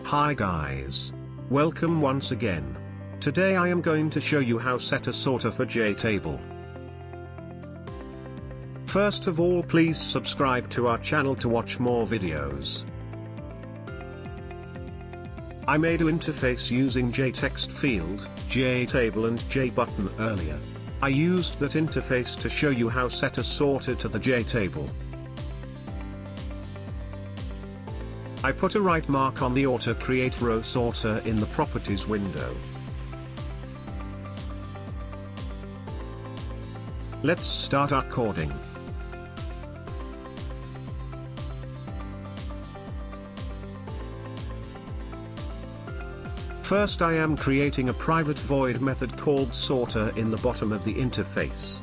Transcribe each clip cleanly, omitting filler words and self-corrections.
Hi guys. Welcome once again. Today I am going to show you how set a sorter for JTable. First of all, please subscribe to our channel to watch more videos. I made an interface using JText field, JTable and JButton earlier. I used that interface to show you how set a sorter to the JTable. I put a right mark on the Auto Create Row Sorter in the Properties window. Let's start our coding. First, I am creating a private void method called sorter in the bottom of the interface.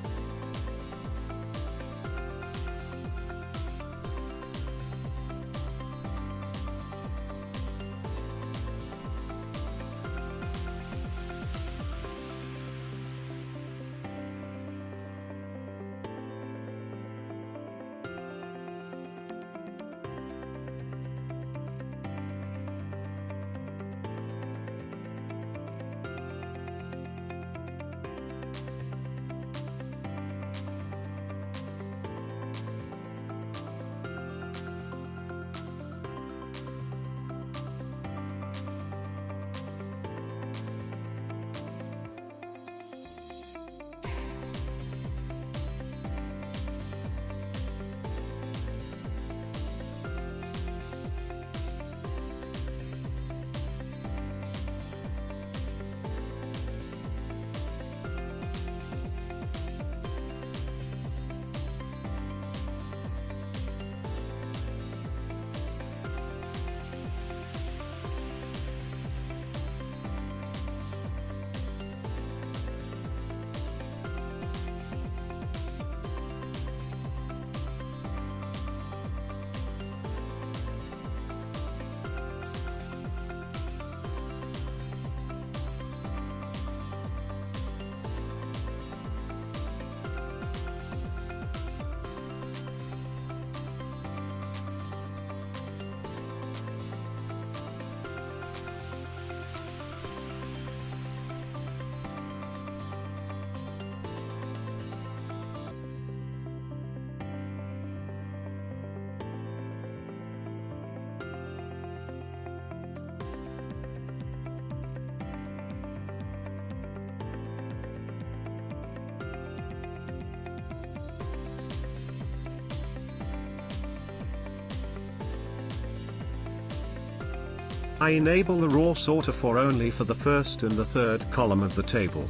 I enable the raw sorter for only for the first and the third column of the table.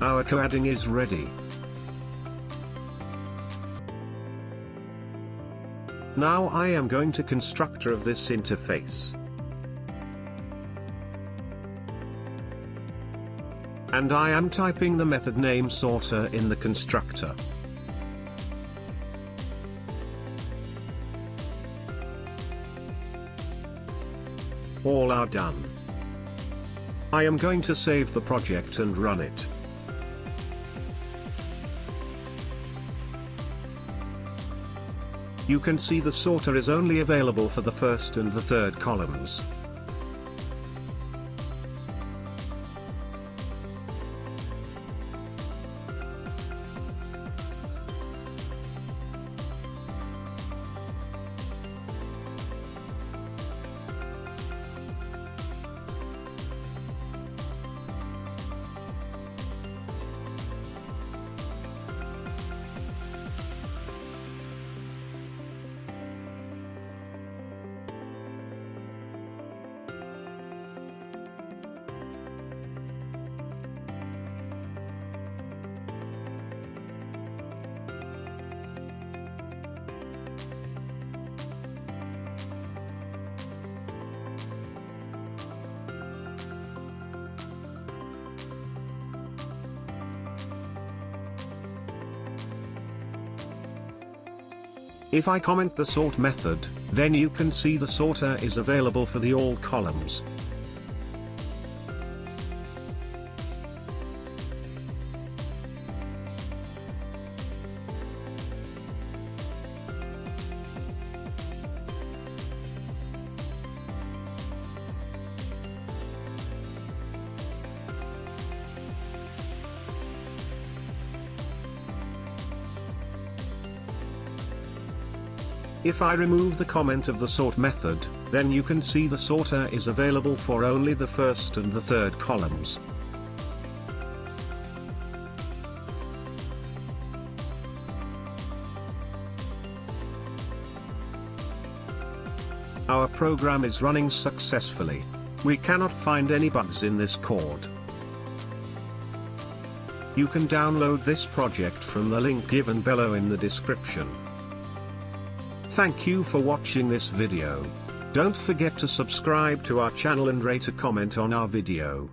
Our coding is ready. Now I am going to constructor of this interface. And I am typing the method name sorter in the constructor. All are done. I am going to save the project and run it. You can see the sorter is only available for the first and the third columns. If I comment the sort method, then you can see the sorter is available for the all columns. If I remove the comment of the sort method, then you can see the sorter is available for only the first and the third columns. Our program is running successfully. We cannot find any bugs in this code. You can download this project from the link given below in the description. Thank you for watching this video. Don't forget to subscribe to our channel and rate a comment on our video.